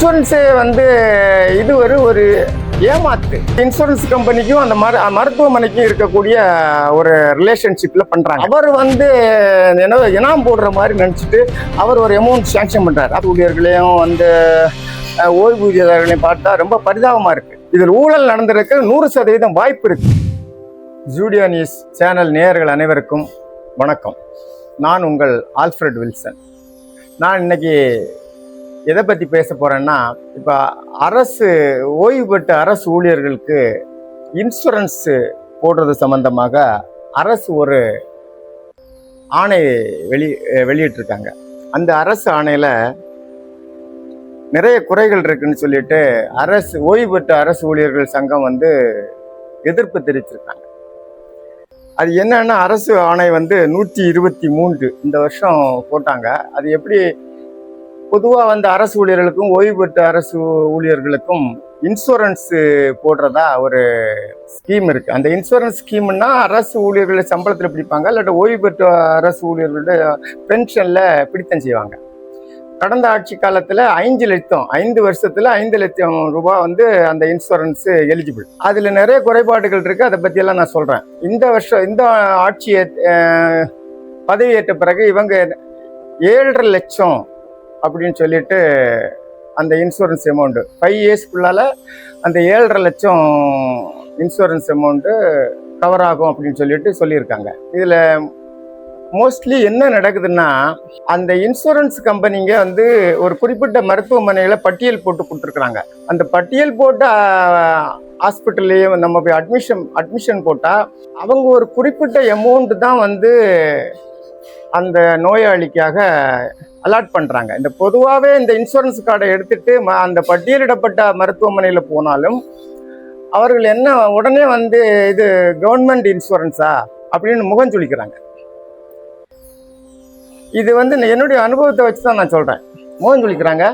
இன்சூரன்ஸே இது ஒரு ஏமாத்து. இன்சூரன்ஸ் கம்பெனிக்கும் அந்த மருத்துவமனைக்கும் இருக்கக்கூடிய ஒரு ரிலேஷன்ஷிப்ல பண்றாங்க. அவர் இனாம் போடுற மாதிரி நினைச்சிட்டு அவர் ஒரு அமௌண்ட் சாங்ஷன் பண்றாரு. ஊழியர்களையும் ஓய்வூதியர்களையும் பார்த்தா ரொம்ப பரிதாபமா இருக்கு. இதில் ஊழல் நடந்திருக்கு 100% வாய்ப்பு இருக்கு. ஜூடியோ நியூஸ் சேனல் நேயர்கள் அனைவருக்கும் வணக்கம். நான் உங்கள் ஆல்ஃபிரட் வில்சன். நான் இன்னைக்கு எதை பற்றி பேச போகிறேன்னா, இப்போ ஓய்வு பெற்ற அரசு ஊழியர்களுக்கு இன்சூரன்ஸு போடுறது சம்மந்தமாக அரசு ஒரு ஆணை வெளியிட்டிருக்காங்க. அந்த அரசு ஆணையில் நிறைய குறைகள் இருக்குன்னு சொல்லிட்டு ஓய்வு பெற்ற அரசு ஊழியர்கள் சங்கம் எதிர்ப்பு தெரிவிச்சிருக்காங்க. அது என்னன்னா, அரசு ஆணை 123 இந்த வருஷம் போட்டாங்க. அது எப்படி பொதுவாக அரசு ஊழியர்களுக்கும் ஓய்வு பெற்ற அரசு ஊழியர்களுக்கும் இன்சூரன்ஸ் போடுறதா ஒரு ஸ்கீம் இருக்கு. அந்த இன்சூரன்ஸ் ஸ்கீம்னா அரசு ஊழியர்களை சம்பளத்தில் பிடிப்பாங்க, இல்லாட்ட ஓய்வு பெற்ற அரசு ஊழியர்களுடைய பென்ஷன்ல பிடித்தம் செய்வாங்க. கடந்த ஆட்சி காலத்தில் 5 வருஷத்துல 5 லட்சம் ரூபாய் அந்த இன்சூரன்ஸ் எலிஜிபிள். அதுல நிறைய குறைபாடுகள் இருக்கு. அதை பத்தி எல்லாம் நான் சொல்றேன். இந்த ஆட்சியை பதவியேற்ற பிறகு இவங்க 7.5 லட்சம் அப்படின்னு சொல்லிட்டு அந்த இன்சூரன்ஸ் அமௌண்ட்டு 5 இயர்ஸ்க்குள்ளால அந்த 7.5 லட்சம் இன்சூரன்ஸ் அமௌண்ட்டு கவர் ஆகும் அப்படின்னு சொல்லியிருக்காங்க. இதில் மோஸ்ட்லி என்ன நடக்குதுன்னா, அந்த இன்சூரன்ஸ் கம்பெனிங்க ஒரு குறிப்பிட்ட மருத்துவமனையில் பட்டியல் போட்டு கொடுத்துருக்குறாங்க. அந்த பட்டியல் போட்ட ஹாஸ்பிட்டல்லையே நம்ம போய் அட்மிஷன் போட்டால் அவங்க ஒரு குறிப்பிட்ட அமௌண்ட் தான் அந்த நோயாளிக்காக அலாட் பண்ணுறாங்க. இந்த பொதுவாகவே இந்த இன்சூரன்ஸ் கார்டை எடுத்துட்டு அந்த பட்டியலிடப்பட்ட மருத்துவமனையில் போனாலும் அவர்கள் என்ன உடனே இது கவர்மெண்ட் இன்சூரன்ஸா அப்படின்னு முகம் சுளிக்கிறாங்க. இது என்னுடைய அனுபவத்தை வச்சு தான் நான் சொல்கிறேன். முகம் சுளிக்கிறாங்க.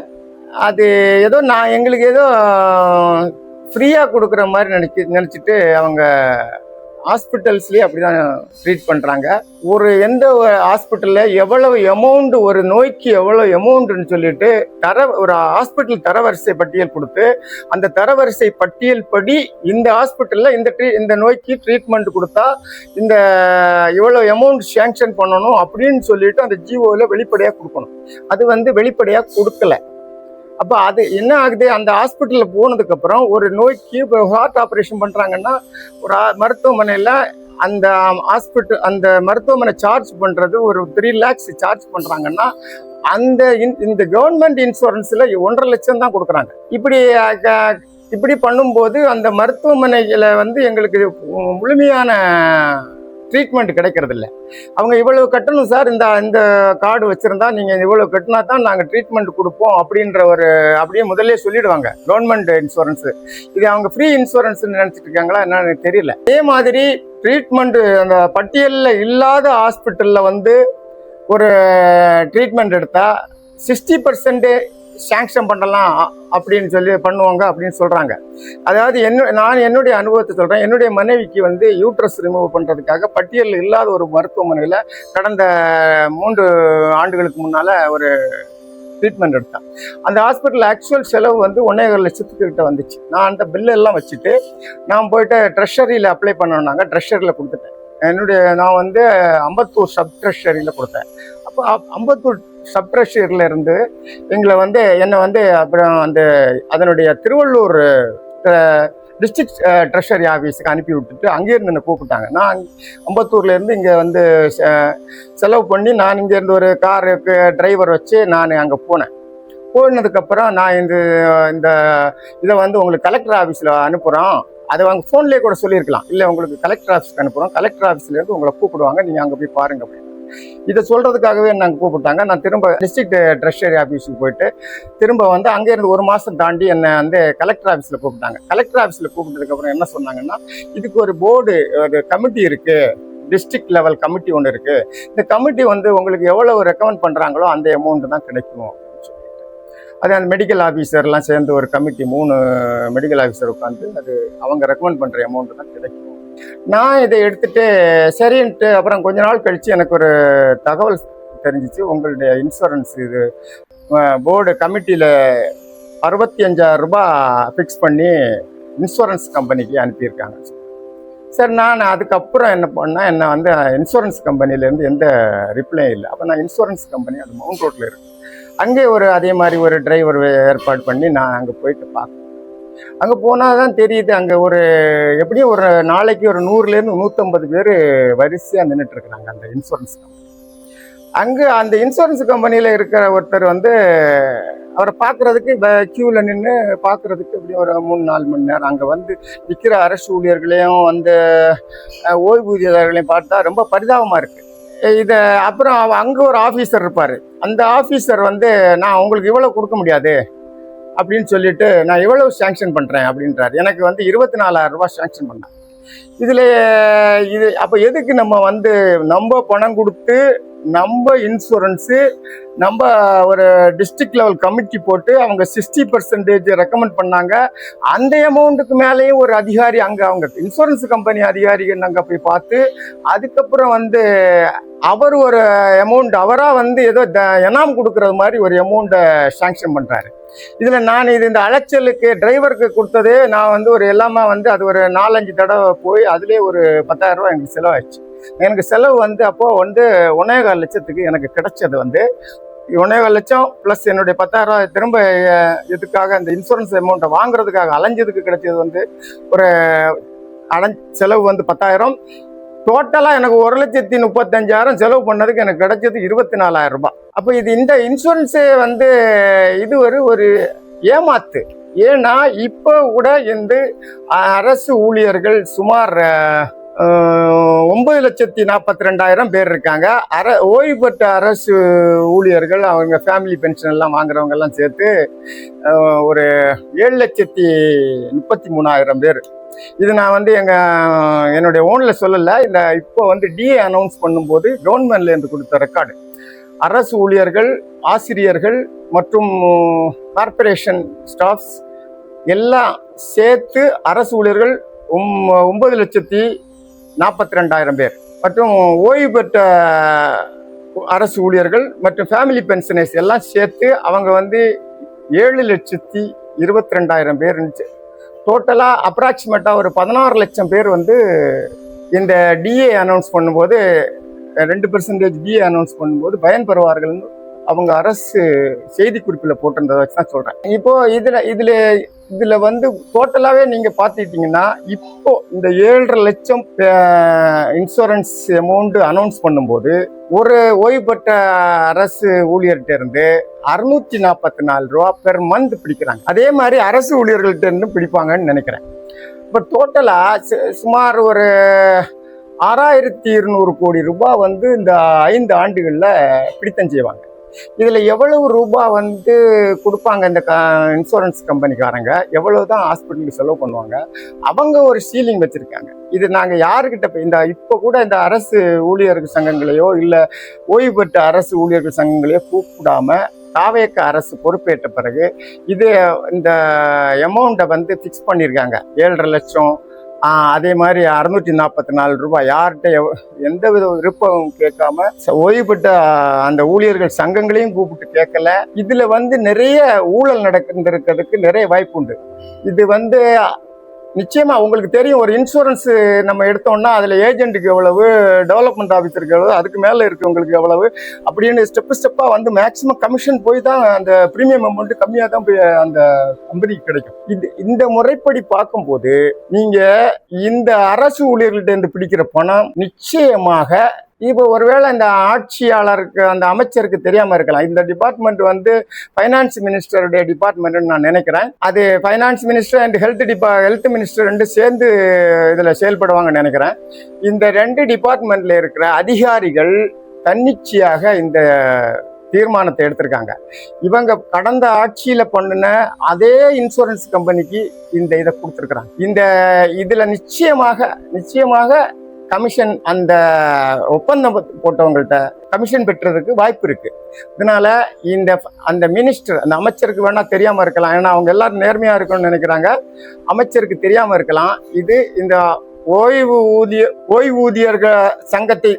அது ஏதோ எங்களுக்கு ஏதோ ஃப்ரீயாக கொடுக்குற மாதிரி நினச்சிட்டு அவங்க ஹாஸ்பிட்டல்ஸ்லேயே அப்படி தான் ட்ரீட் பண்ணுறாங்க. எந்த ஹாஸ்பிட்டலில் எவ்வளவு அமௌண்ட், ஒரு நோய்க்கு எவ்வளோ அமௌண்ட்டுன்னு சொல்லிட்டு ஒரு ஹாஸ்பிட்டல் தரவரிசை பட்டியல் கொடுத்து, அந்த தரவரிசை பட்டியல் படி இந்த ஹாஸ்பிட்டலில் இந்த நோய்க்கு ட்ரீட்மெண்ட் கொடுத்தா இந்த இவ்வளோ அமௌண்ட் சேங்ஷன் பண்ணணும் அப்படின்னு சொல்லிட்டு அந்த ஜிஓவில் வெளிப்படையாக கொடுக்கணும். அது வெளிப்படையாக கொடுக்கல. அப்போ அது என்ன ஆகுது, அந்த ஹாஸ்பிட்டலில் போனதுக்கப்புறம் ஒரு நோய்க்கு இப்போ ஹார்ட் ஆப்ரேஷன் பண்ணுறாங்கன்னா ஒரு மருத்துவமனையில் அந்த மருத்துவமனை சார்ஜ் பண்ணுறது ஒரு 3 lakhs சார்ஜ் பண்ணுறாங்கன்னா இந்த கவர்மெண்ட் இன்சூரன்ஸில் 1.5 லட்சம் தான் கொடுக்குறாங்க. இப்படி பண்ணும்போது அந்த மருத்துவமனைகளை எங்களுக்கு முழுமையான ட்ரீட்மெண்ட் கிடைக்கிறதில்ல. அவங்க இவ்வளவு கட்டணும் சார், இந்த கார்டு வச்சுருந்தா நீங்கள் இவ்வளவு கட்டினா தான் நாங்கள் ட்ரீட்மெண்ட் கொடுப்போம் அப்படியே முதல்ல சொல்லிடுவாங்க கவர்மெண்ட் இன்சூரன்ஸு. இது அவங்க ஃப்ரீ இன்சூரன்ஸ்ன்னு நினச்சிட்டு இருக்காங்களா என்னன்னு தெரியல. அதே மாதிரி ட்ரீட்மெண்ட்டு அந்த பட்டியலில் இல்லாத ஹாஸ்பிட்டலில் ஒரு ட்ரீட்மெண்ட் எடுத்தால் 60% சாங்ஷன் பண்ணலாம் அப்படின்னு பண்ணுவாங்க அப்படின்னு சொல்கிறாங்க. அதாவது நான் என்னுடைய அனுபவத்தை சொல்கிறேன். என்னுடைய மனைவிக்கு யூட்ரஸ் ரிமூவ் பண்ணுறதுக்காக பட்டியலில் இல்லாத ஒரு மருத்துவமனையில் கடந்த 3 ஆண்டுகளுக்கு முன்னால் ஒரு ட்ரீட்மெண்ட் எடுத்தேன். அந்த ஹாஸ்பிட்டல் ஆக்சுவல் செலவு 1.5 லட்சத்துக்கிட்ட வந்துச்சு. நான் அந்த பில்லெல்லாம் வச்சுட்டு நான் போயிட்டு ட்ரெஷரியில் அப்ளை பண்ணணுன்னாங்க. ட்ரெஷரியில் கொடுத்துட்டேன். நான் அம்பத்தூர் சப் ட்ரெஷரியில் கொடுத்தேன். அப்போ அம்பத்தூர் சப் ட்ரெஷரியில் இருந்து எங்களை என்னை அப்புறம் அதனுடைய திருவள்ளூர் டிஸ்ட்ரிக்ட் ட்ரெஷரி ஆஃபீஸுக்கு அனுப்பி விட்டுட்டு அங்கேருந்து என்னை கூப்பிட்டாங்க. நான் அம்பத்தூர்லேருந்து இங்கே செலவு பண்ணி நான் இங்கேருந்து ஒரு காருக்கு டிரைவர் வச்சு நான் அங்கே போனேன். போனதுக்கப்புறம் நான் இந்த இதை உங்களுக்கு கலெக்டர் ஆஃபீஸில் அனுப்புகிறோம். அதை அவங்க ஃபோன்லேயே கூட சொல்லியிருக்கலாம். இல்லை, உங்களுக்கு கலெக்டர் ஆஃபீஸ்க்கு அனுப்புகிறோம், கலெக்டர் ஆஃபீஸ்லேருந்து உங்களை கூப்பிடுவாங்க, நீங்கள் அங்கே போய் பாருங்க அப்படின்னு. இதை சொல்கிறதுக்காகவே நாங்கள் கூப்பிட்டாங்க. நான் திரும்ப டிஸ்ட்ரிக்ட் ட்ரெஷரி ஆஃபீஸுக்கு போயிட்டு திரும்ப அங்கேருந்து 1 மாதம் தாண்டி என்னை கலெக்டர் ஆஃபீஸில் கூப்பிட்டாங்க. கலெக்டர் ஆஃபீஸில் கூப்பிட்டதுக்கப்புறம் என்ன சொன்னாங்கன்னா, இதுக்கு ஒரு ஒரு கமிட்டி இருக்குது, டிஸ்ட்ரிக்ட் லெவல் கமிட்டி ஒன்று இருக்குது. இந்த கமிட்டி உங்களுக்கு எவ்வளவு ரெக்கமெண்ட் பண்ணுறாங்களோ அந்த அமௌண்ட் தான் கிடைக்கும். அது அந்த மெடிக்கல் ஆஃபீஸர்லாம் சேர்ந்து ஒரு கமிட்டி 3 மெடிக்கல் ஆஃபீஸர் உட்காந்து அவங்க ரெக்கமெண்ட் பண்ணுற அமௌண்ட் தான் கிடைக்கும். நான் இதை எடுத்துகிட்டு சரின்ட்டு அப்புறம் கொஞ்ச நாள் கழித்து எனக்கு ஒரு தகவல் தெரிஞ்சிச்சு. உங்களுடைய இன்சூரன்ஸ் இது போர்டு கமிட்டியில் 65,000 ரூபாய் ஃபிக்ஸ் பண்ணி இன்சூரன்ஸ் கம்பெனிக்கு அனுப்பியிருக்காங்க. சார் நான் அதுக்கப்புறம் என்ன பண்ணேன், என்ன வந்து இன்சூரன்ஸ் கம்பெனிலேருந்து எந்த ரிப்ளையும் இல்லை. அப்போ நான் இன்சூரன்ஸ் கம்பெனி அது மவுண்ட் ரோட்டில் இருக்கு, அங்கே அதே மாதிரி ஒரு டிரைவர் ஏற்பாடு பண்ணி நான் அங்கே போயிட்டு பார்த்தேன். அங்கே போனால் தான் தெரியுது, அங்கே எப்படியும் ஒரு நாளைக்கு ஒரு 100லேருந்து 150 பேர் வரிசையாக நின்றுட்டு இருக்கிறாங்க அந்த இன்சூரன்ஸ் கம்பெனி. அங்கே அந்த இன்சூரன்ஸ் கம்பெனியில் இருக்கிற ஒருத்தர் அவரை பார்க்குறதுக்கு க்யூவில் நின்று பார்க்குறதுக்கு எப்படியும் ஒரு 3-4 மணி நேரம் அங்கே நிற்கிற அரசு ஊழியர்களையும் ஓய்வூதியர்களையும் பார்த்தா ரொம்ப பரிதாபமாக இருக்குது. இதை அப்புறம் அங்கே ஒரு ஆஃபீஸர் இருப்பார், அந்த ஆஃபீஸர் நான் உங்களுக்கு இவ்வளோ கொடுக்க முடியாது அப்படின்னு சொல்லிட்டு நான் எவ்வளவு சேங்ஷன் பண்ணுறேன் அப்படின்றார். எனக்கு 24,000 ரூபாய் சேங்ஷன் பண்ணேன். இது அப்போ எதுக்கு நம்ம பணம் கொடுத்து நம்ம இன்சூரன்ஸு நம்ம ஒரு டிஸ்ட்ரிக்ட் லெவல் கமிட்டி போட்டு அவங்க 60% ரெக்கமெண்ட் பண்ணாங்க. அந்த அமௌண்ட்டுக்கு மேலேயும் ஒரு அதிகாரி அவங்க இன்சூரன்ஸ் கம்பெனி அதிகாரிகள் நாங்கள் போய் பார்த்து அதுக்கப்புறம் அவர் ஒரு அமௌண்ட் அவராக ஏதோ எனாம் கொடுக்குறது மாதிரி ஒரு அமௌண்ட்டை சாங்ஷன் பண்ணுறாரு. இதில் நான் இந்த அலைச்சலுக்கு டிரைவருக்கு கொடுத்ததே நான் ஒரு எல்லாமே அது ஒரு 4-5 தடவை போய் அதுலேயே ஒரு 10,000 ரூபாய் எனக்கு செலவாயிடுச்சு. எனக்கு செலவு அப்போது 1.25 லட்சத்துக்கு எனக்கு கிடைச்சது 1.25 லட்சம் ப்ளஸ் என்னுடைய 10,000 ரூபாய் திரும்ப இதுக்காக அந்த இன்சூரன்ஸ் அமௌண்ட்டை வாங்குறதுக்காக அலைஞ்சதுக்கு கிடைச்சது ஒரு செலவு 10,000. டோட்டலாக எனக்கு 1,35,000 செலவு பண்ணதுக்கு எனக்கு கிடைச்சது 24,000 ரூபாய். அப்போ இந்த இன்சூரன்ஸே இது ஒரு ஏமாத்து. ஏன்னா இப்போ கூட அரசு ஊழியர்கள் சுமார் 9,42,000 பேர் இருக்காங்க. ஓய்வு பெற்ற அரசு ஊழியர்கள் அவங்க ஃபேமிலி பென்ஷன் எல்லாம் வாங்குறவங்க எல்லாம் சேர்த்து ஒரு 7,33,000 பேர். இது நான் என்னுடைய ஓனில் சொல்லலை, இந்த இப்போ டிஏ அனௌன்ஸ் பண்ணும்போது கவர்மெண்ட்லேருந்து கொடுத்த ரெக்கார்டு. அரசு ஊழியர்கள், ஆசிரியர்கள் மற்றும் கார்பரேஷன் ஸ்டாஃப்ஸ் எல்லாம் சேர்த்து அரசு ஊழியர்கள் 9,42,000 பேர் மற்றும் ஓய்வு பெற்ற அரசு ஊழியர்கள் மற்றும் ஃபேமிலி பென்ஷனர்ஸ் எல்லாம் சேர்த்து அவங்க 7,22,000 பேர் இருந்துச்சு. டோட்டலாக அப்ராக்சிமேட்டாக ஒரு 16 லட்சம் பேர் இந்த டிஏ அனௌன்ஸ் பண்ணும்போது 2% டிஏ அனௌன்ஸ் பண்ணும்போது பயன்பெறுவார்கள் அவங்க அரசு செய்தி குறிப்பில் போட்டிருந்ததை வச்சு தான் சொல்கிறேன். இப்போது இதில் டோட்டலாகவே நீங்கள் பார்த்துக்கிட்டிங்கன்னா இப்போ இந்த 7.5 லட்சம் இன்சூரன்ஸ் அமௌண்ட் அனௌன்ஸ் பண்ணும்போது ஒரு ஓய்வு பெற்ற அரசு ஊழியர்கிட்ட இருந்து 644 ரூபா பெர் மந்த் பிடிக்கிறாங்க. அதே மாதிரி அரசு ஊழியர்கள்ட்ட இருந்து பிடிப்பாங்கன்னு நினைக்கிறேன். இப்போ டோட்டலாக சுமார் ஒரு 6,200 கோடி ரூபாய் இந்த 5 ஆண்டுகளில் பிடித்தம் செய்வாங்க. இதில் எவ்வளவு ரூபாய் கொடுப்பாங்க இந்த இன்சூரன்ஸ் கம்பெனிக்காரங்க, எவ்வளவு தான் ஹாஸ்பிட்டலுக்கு செலவு பண்ணுவாங்க, அவங்க ஒரு சீலிங் வச்சுருக்காங்க. இது நாங்கள் யாருக்கிட்ட இப்போ கூட இந்த அரசு ஊழியர்கள் சங்கங்களையோ இல்லை ஓய்வு பெற்ற அரசு ஊழியர்கள் சங்கங்களையோ கூப்பிடாம தாவேக்க அரசு பொறுப்பேற்ற பிறகு இந்த அமௌண்ட்டை ஃபிக்ஸ் பண்ணியிருக்காங்க. 7.5 லட்சம், அதே மாதிரி 644 ரூபாய். யார்கிட்ட எந்த வித விருப்பம் கேட்காம ஓய்வு பெற்ற அந்த ஊழியர்கள் சங்கங்களையும் கூப்பிட்டு கேட்கல. இதுல நிறைய ஊழல் நடக்கிறதுக்கு நிறைய வாய்ப்பு உண்டு. இது நிச்சயமா உங்களுக்கு தெரியும், ஒரு இன்சூரன்ஸ் நம்ம எடுத்தோம்னா அதுல ஏஜென்ட்டுக்கு எவ்வளவு, டெவலப்மெண்ட் ஆஃபீஸருக்கு எவ்வளவு, அதுக்கு மேல இருக்கவங்களுக்கு எவ்வளவு அப்படின்னு ஸ்டெப்பா மேக்சிமம் கமிஷன் போய் தான் அந்த பிரீமியம் அமௌண்ட் கம்மியா தான் போய் அந்த கம்பெனிக்கு கிடைக்கும். இந்த முறைப்படி பார்க்கும்போது நீங்க இந்த அரசு ஊழியர்கள்ட்ட இருந்து பிடிக்கிற பணம் நிச்சயமாக இப்போ ஒருவேளை இந்த ஆட்சியாளருக்கு அந்த அமைச்சருக்கு தெரியாம இருக்கலாம். இந்த டிபார்ட்மெண்ட் ஃபைனான்ஸ் மினிஸ்டருடைய டிபார்ட்மெண்ட்னு நான் நினைக்கிறேன். அது finance minister and health minister 2 சேர்ந்து இதுல செயல்படுவாங்கன்னு நினைக்கிறேன். இந்த 2 டிபார்ட்மெண்ட்ல இருக்கிற அதிகாரிகள் தன்னிச்சையாக இந்த தீர்மானத்தை எடுத்திருக்காங்க. இவங்க கடந்த ஆட்சியில பண்ணின அதே இன்சூரன்ஸ் கம்பெனிக்கு இந்த இதை கொடுத்துருக்குறாங்க. இதுல நிச்சயமாக கமிஷன் அந்த ஒப்பந்தம் போட்டவங்கள்ட்ட கமிஷன் பெற்றதுக்கு வாய்ப்பு இருக்கு. இதனால அந்த மினிஸ்டர், அந்த அமைச்சருக்கு வேணா தெரியாம இருக்கலாம், ஏன்னா அவங்க எல்லாரும் நேர்மையா இருக்கணும்னு நினைக்கிறாங்க. அமைச்சருக்கு தெரியாம இருக்கலாம். இந்த ஓய்வூதியர்கள் சங்கத்தை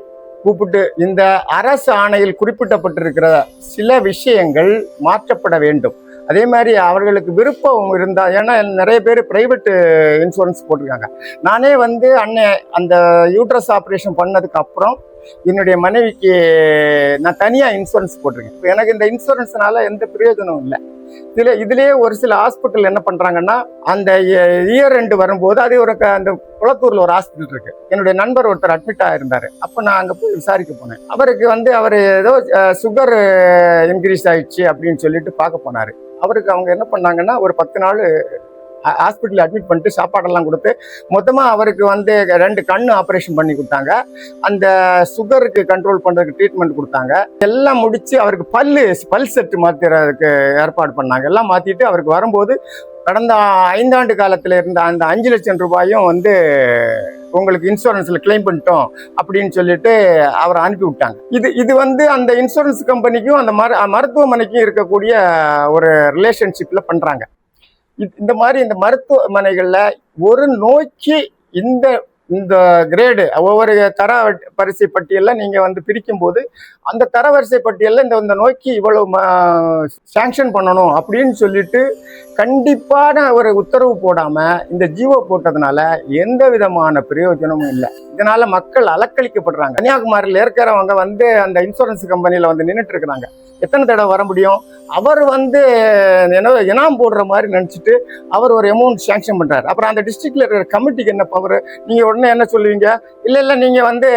கூப்பிட்டு இந்த அரசு ஆணையில் குறிப்பிடப்பட்டிருக்கிற சில விஷயங்கள் மாற்றப்பட வேண்டும். அதே மாதிரி அவர்களுக்கு விருப்பம் இருந்தால், ஏன்னா நிறைய பேர் ப்ரைவேட்டு இன்சூரன்ஸ் போட்டிருக்காங்க. நானே வந்து அந்த யூட்ரஸ் ஆப்ரேஷன் பண்ணதுக்கு அப்புறம் என்னுடைய மனைவிக்கு நான் தனியாக இன்சூரன்ஸ் போட்டிருக்கேன். இப்போ எனக்கு இந்த இன்சூரன்ஸ்னால எந்த பிரயோஜனமும் இல்லை. இதுலேயே ஒரு சில ஹாஸ்பிட்டல் என்ன பண்ணுறாங்கன்னா, அந்த இயர் எண்டு வரும்போது அது அந்த குளத்தூரில் ஒரு ஹாஸ்பிட்டல் இருக்கு. என்னுடைய நண்பர் ஒருத்தர் அட்மிட் ஆகிருந்தாரு. அப்போ நான் அங்கே போய் விசாரிக்க போனேன். அவருக்கு வந்து அவர் ஏதோ சுகர் இன்க்ரீஸ் ஆயிடுச்சு அப்படின்னு சொல்லிட்டு பார்க்க போனார். அவருக்கு அவங்க என்ன பண்ணாங்கன்னா, ஒரு 10 நாள் ஹாஸ்பிட்டலில் அட்மிட் பண்ணிட்டு சாப்பாடெல்லாம் கொடுத்து மொத்தமாக அவருக்கு வந்து 2 கண் ஆப்ரேஷன் பண்ணி கொடுத்தாங்க. அந்த சுகருக்கு கண்ட்ரோல் பண்ணுறதுக்கு ட்ரீட்மெண்ட் கொடுத்தாங்க. எல்லாம் முடித்து அவருக்கு பல் செட்டு மாற்றுறதுக்கு ஏற்பாடு பண்ணாங்க. எல்லாம் மாற்றிட்டு அவருக்கு வரும்போது கடந்த 5 ஆண்டு காலத்தில் இருந்த அந்த 5 லட்சம் ரூபாயும் வந்து உங்களுக்கு இன்சூரன்ஸில் கிளைம் பண்ணிட்டோம் அப்படின்னு சொல்லிட்டு அவரை அனுப்பி விட்டாங்க. இது வந்து அந்த இன்சூரன்ஸ் கம்பெனிக்கும் அந்த மருத்துவமனைக்கும் இருக்கக்கூடிய ஒரு ரிலேஷன்ஷிப்பில் பண்ணுறாங்க. இந்த மாதிரி இந்த மருத்துவமனைகளில் ஒரு நோய்க்கு இந்த கிரேடு ஒவ்வொரு தர வரிசை பட்டியலில் நீங்கள் வந்து பிரிக்கும் போது அந்த தரவரிசை பட்டியலில் இந்த நோய்க்கு இவ்வளவு சாங்ஷன் பண்ணணும் அப்படின்னு சொல்லிட்டு கண்டிப்பான ஒரு உத்தரவு போடாமல் இந்த ஜிஓ போட்டதுனால எந்த விதமான பிரயோஜனமும் இல்லை. இதனால மக்கள் அலக்களிக்கப்படுறாங்க. கன்னியாகுமரியில் இருக்கிறவங்க வந்து அந்த இன்சூரன்ஸ் கம்பெனியில் வந்து நின்றுட்டு இருக்கிறாங்க. எத்தனை தடவை வர முடியும்? அவர் வந்து இனாம் போடுற மாதிரி நினச்சிட்டு அவர் ஒரு அமௌண்ட் சாங்ஷன் பண்ணுறாரு. அப்புறம் அந்த டிஸ்ட்ரிக்டில் இருக்கிற கமிட்டிக்கு என்ன பவர்? நீங்கள் உடனே என்ன சொல்லுவீங்க? இல்லை நீங்கள் வந்து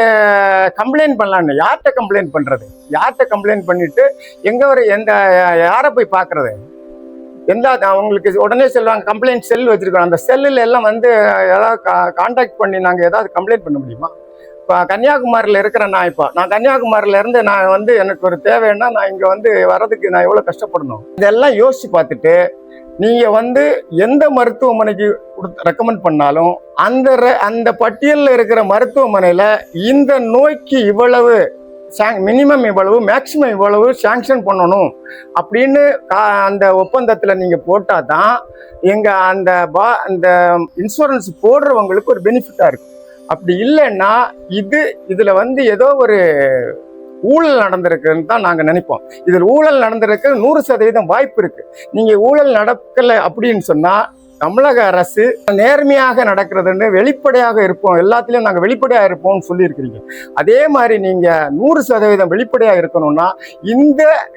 கம்ப்ளைண்ட் பண்ணலான்னு. யார்கிட்ட கம்ப்ளைண்ட் பண்ணுறது? யார்கிட்ட கம்ப்ளைண்ட் பண்ணிட்டு யாரை போய் பார்க்குறது? அவங்களுக்கு உடனே சொல்லுவாங்க கம்ப்ளைண்ட் செல் வச்சுருக்கோம். அந்த செல்லில் எல்லாம் வந்து ஏதாவது கான்டாக்ட் பண்ணி நாங்கள் ஏதாவது கம்ப்ளைண்ட் பண்ண முடியுமா? இப்போ கன்னியாகுமரியில் இருக்கிறேன். நான் கன்னியாகுமரியிலேருந்து நான் வந்து எனக்கு ஒரு தேவைன்னா நான் இங்கே வந்து வர்றதுக்கு நான் எவ்வளோ கஷ்டப்படணும்? இதெல்லாம் யோசித்து பார்த்துட்டு நீங்கள் வந்து எந்த மருத்துவமனைக்கு ரெக்கமெண்ட் பண்ணாலும் அந்த பட்டியலில் இருக்கிற மருத்துவமனையில் இந்த நோய்க்கு இவ்வளவு மினிமம் இவ்வளவு, மேக்சிமம் இவ்வளவு சாங்ஷன் பண்ணணும் அப்படின்னு அந்த ஒப்பந்தத்தில் நீங்கள் போட்டால் தான் அந்த இன்சூரன்ஸ் போடுறவங்களுக்கு ஒரு பெனிஃபிட்டாக இருக்கும். அப்படி இல்லைன்னா இதில் வந்து ஏதோ ஒரு ஊழல் நடந்திருக்குன்னு தான் நாங்கள் நினைப்போம். இதில் ஊழல் நடந்திருக்கு 100% வாய்ப்பு இருக்கு. நீங்கள் ஊழல் நடக்கலை அப்படின்னு சொன்னால் தமிழக அரசு நேர்மையாக நடக்கிறதுன்னு வெளிப்படையாக இருப்போம், எல்லாத்துலேயும் நாங்கள் வெளிப்படையாக இருப்போம்னு சொல்லியிருக்கிறீங்க. அதே மாதிரி நீங்கள் 100% வெளிப்படையாக இருக்கணும்னா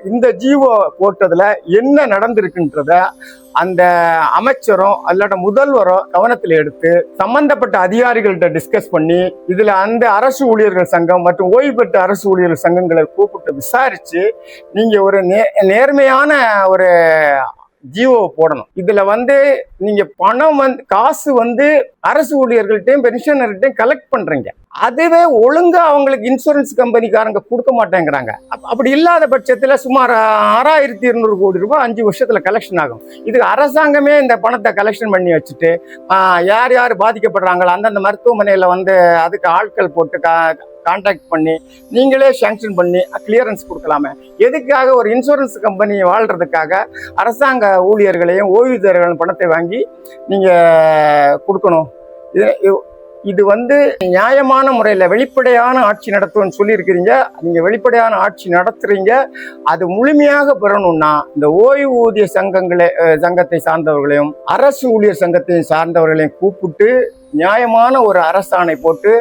இந்த ஜிஓ போட்டதில் என்ன நடந்திருக்குன்றத அந்த அமைச்சரும் அல்லாட்ட முதல்வரோ கவனத்தில் எடுத்து சம்பந்தப்பட்ட அதிகாரிகள்கிட்ட டிஸ்கஸ் பண்ணி இதில் அந்த அரசு ஊழியர்கள் சங்கம் மற்றும் ஓய்வு பெற்ற அரசு ஊழியர்கள் சங்கங்களை கூப்பிட்டு விசாரித்து நீங்கள் ஒரு நேர்மையான ஒரு ஜிஓ போடணும். இதுல வந்து நீங்க பணம் காசு வந்து அரசு ஊழியர்கள்ட்டையும் பென்ஷனர்கிட்டையும் கலெக்ட் பண்றீங்க. அதுவே ஒழுங்கா அவங்களுக்கு இன்சூரன்ஸ் கம்பெனிக்காரங்க கொடுக்க மாட்டேங்கிறாங்க. அப்படி இல்லாத பட்சத்துல சுமார் 6200 கோடி ரூபாய் 5 வருஷத்துல கலெக்ஷன் ஆகும். இதுக்கு அரசாங்கமே இந்த பணத்தை கலெக்ஷன் பண்ணி வச்சுட்டு யார் பாதிக்கப்படுறாங்களோ அந்தந்த மருத்துவமனையில வந்து அதுக்கு ஆட்கள் போட்டு கான்டாக்ட் பண்ணி நீங்களே சாங்ஷன் பண்ணி கிளியரன்ஸ் கொடுக்கலாமே. எதுக்காக ஒரு இன்சூரன்ஸ் கம்பெனி வாழ்றதுக்காக அரசாங்க ஊழியர்களையும் ஓய்வூதியர்களும் பணத்தை வாங்கி நீங்கள் கொடுக்கணும்? இது வந்து நியாயமான முறையில் வெளிப்படையான ஆட்சி நடத்துவோன்னு சொல்லியிருக்கிறீங்க. நீங்கள் வெளிப்படையான ஆட்சி நடத்துறீங்க. அது முழுமையாக பெறணும்னா இந்த ஓய்வூதிய சங்கத்தை சார்ந்தவர்களையும் அரசு ஊழியர் சங்கத்தையும் சார்ந்தவர்களையும் கூப்பிட்டு நியாயமான ஒரு அரசாணை போட்டு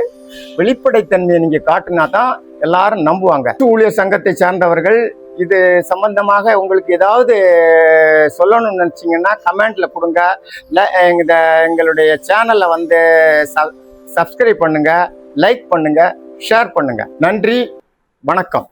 வெளிப்படைத்தன்மையை நீங்க காட்டினா தான் எல்லாரும் நம்புவாங்க. ஊழியர் சங்கத்தை சார்ந்தவர்கள் இது சம்பந்தமாக உங்களுக்கு ஏதாவது சொல்லணும்னு நினைச்சீங்கன்னா கமெண்ட்ல கொடுங்க. எங்களுடைய சேனலை வந்து சப்ஸ்கிரைப் பண்ணுங்க, லைக் பண்ணுங்க, ஷேர் பண்ணுங்க. நன்றி, வணக்கம்.